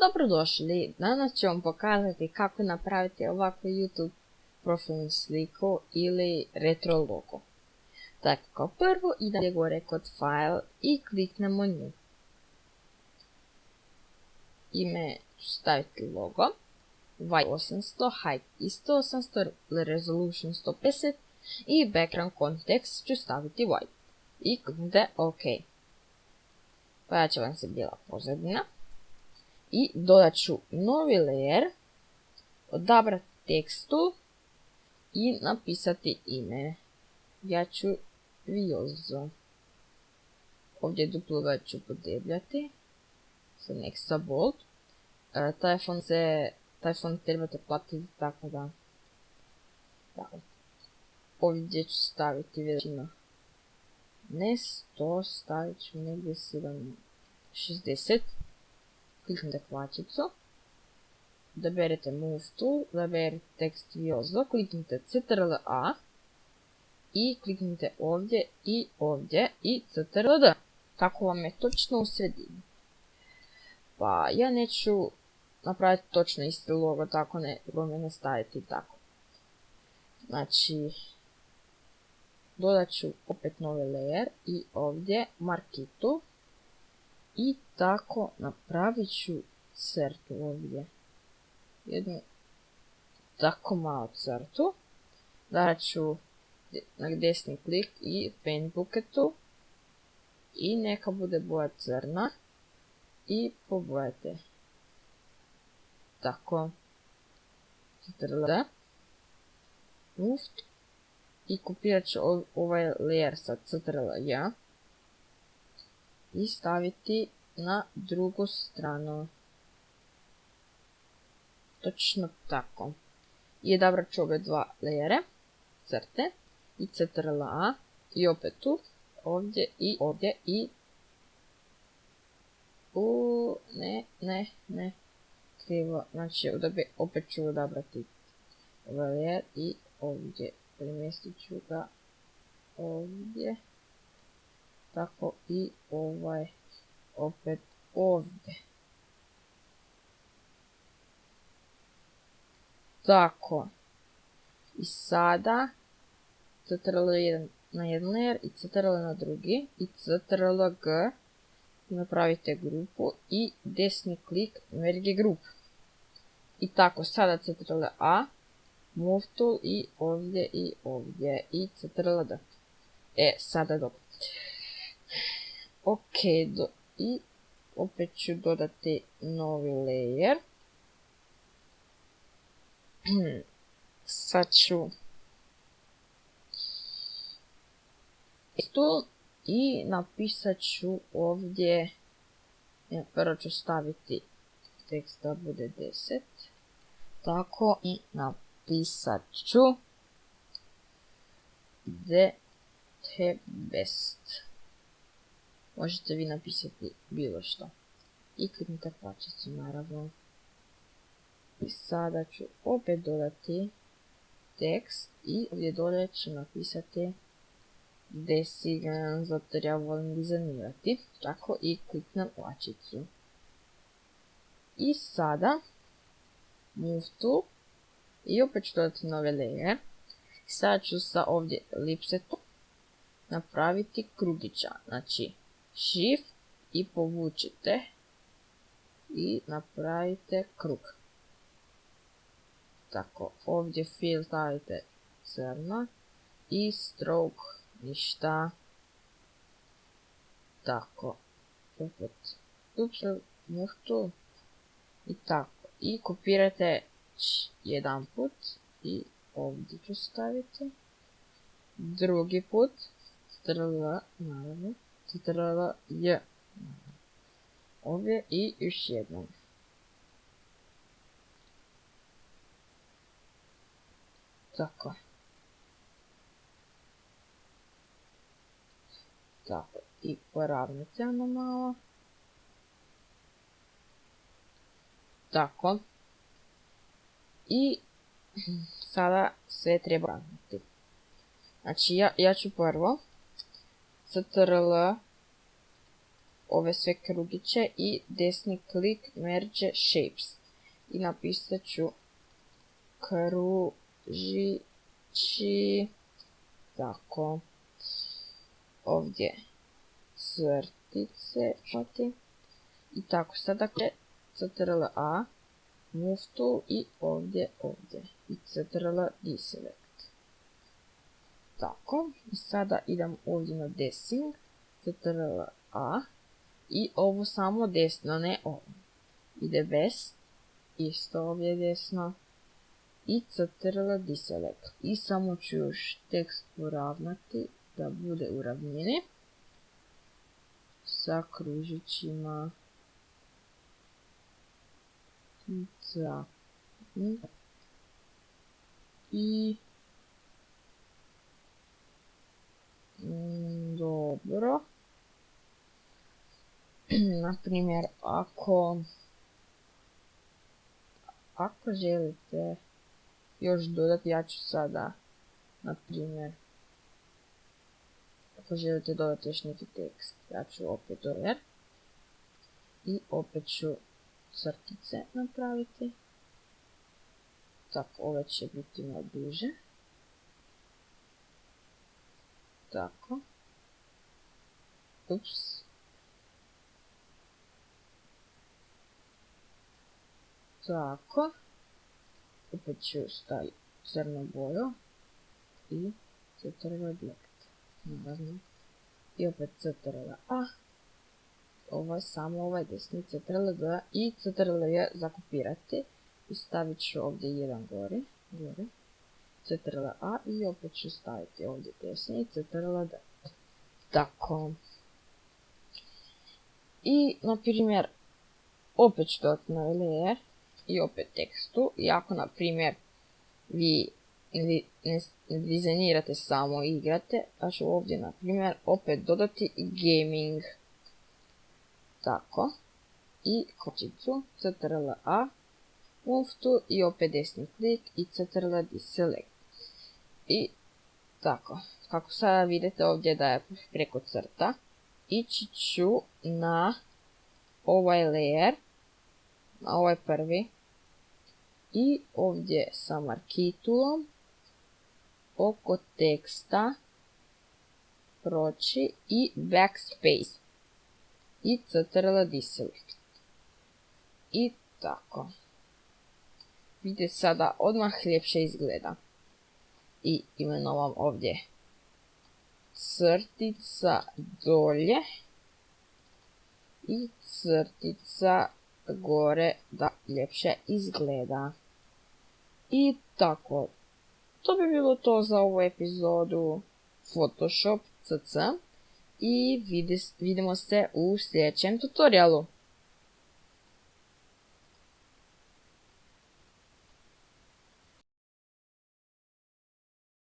Dobrodošli, danas ću vam pokazati kako napraviti ovakvu YouTube profilnu sliku ili retro logo. Tako, kao prvo idemo gore kod File i kliknemo nju. Ime ću staviti logo, White 800, Height isto 800, Resolution 150 i Background Context ću staviti White. I kliknite OK. Pojavit će vam se bijela pozadina. I dodat ću novi layer, odabrati tekstu i napisati ime. Ja ću Viozo. Ovdje duplo ga ću podebljati. Sa Nexa Bold. Taj font trebate platiti tako da. Ovdje ću staviti veličina. Ne 100, stavit ću negdje 60. Kliknite kvačicu, odaberete Move Tool, odaberete tekst Viozo, kliknite Ctrl+A i kliknite ovdje i Ctrl+D. Tako vam je točno u sredini. Pa ja neću napraviti točno isti logo, tako ne staviti tako. Znači, dodat ću opet novi layer i ovdje markitu. I tako napravit ću crtu ovdje. Jednu tako malu crtu. Darat ću na desni klik i Paint Bucketu. I neka bude boja crna. I pobojate. Tako. Ctrl+D. Move. I kopirat ću ovaj layer sa Ctrl+J. I staviti na drugu stranu. Točno tako. I odabrat ću ove dva layere, crte, i Ctrl+A, i opet tu, ovdje i ovdje i... Ne, krivo, znači opet ću odabrati ovaj layer i ovdje, premjestit ću ga ovdje. Tako i ovaj opet ovdje. Tako. I sada Ctrl na jedan layer i Ctrl na drugi i Ctrl+G. Napravite grupu i desni klik Merge Group. I tako sada Ctrl+A, Move Tool i ovdje i Ctrl+D. Sada dobro. Ok, i opet ću dodati novi layer. Sad ću tu i napisat ću ovdje, prvo ću staviti tekst da bude 10. Tako i napisat ću the best. Možete vi napisati bilo što. I kliknite kvačicu naravno. I sada ću opet dodati tekst i ovdje dolje ću napisati Desigan, zato ja volim dizajnirati. Tako i kliknem kvačicu. I sada Move Tool i opet ću dodati novi layer. Sada ću sa ovdje Ellipsetom napraviti krugića. Znači Shift i povučite i napravite krug. Tako, ovdje fill stavite crno i stroke ništa. Tako, opet Move Tool i tako. I kopirate jedan put i ovdje ću staviti. Drugi put Ctrl+, naravno. Ctrl+J. Ovdje i još jednom. Tako. Tako. I poravnite ono malo. Tako. I sada sve treba ravnati. Znači ja ću prvo Ctrl ove sve krugiće i desni klik merge shapes. I napisat ću kružići, tako, ovdje crtice, i tako, sada Ctrl A, move tool i ovdje, i Ctrl deselect. Tako, i sada idem ovdje na desing, Ctrl A, i ovo samo desno, ne ovo. Ide best, isto ovdje desno, i Ctrl deselect. I samo ću još tekst uravnati da bude u ravnini sa kružićima. I dobro. Naprimjer, ako želite još dodati, ja ću sada, naprimjer, ako želite dodati još neki tekst, ja ću opet over i opet ću crtice napraviti. Tako, ove će biti malo duže. Tako. Ups. Tako. Opet ću staviti crnu boju i Ctrl objekt. Naravno. I opet Ctrl A. Ovo je samo ovaj desni Ctrl D i Ctrl J zakopirati. I stavit ću ovdje jedan gore. Ctrl A i opet ću staviti ovdje desni Ctrl D. Tako. I, na primjer, opet ću dodati novi layer i opet tekstu. I ako, na primjer, vi ne dizajnirate samo i igrate, pa ću ovdje, na primjer, opet dodati gaming. Tako. I kočicu, Ctrl A, move tool i opet desni klik i Ctrl deselect. I tako. Kako sada vidite ovdje da je preko crta, ići ću na ovaj layer, na ovaj prvi, i ovdje sa marquee toolom oko teksta proći i backspace i Ctrl deselect. I tako. Vidite, sada odmah ljepše izgleda. I imenovam ovdje crtica dolje i crtica gore da ljepše izgleda. I tako. To bi bilo to za ovu epizodu Photoshop CC i vidimo se u sljedećem tutorialu.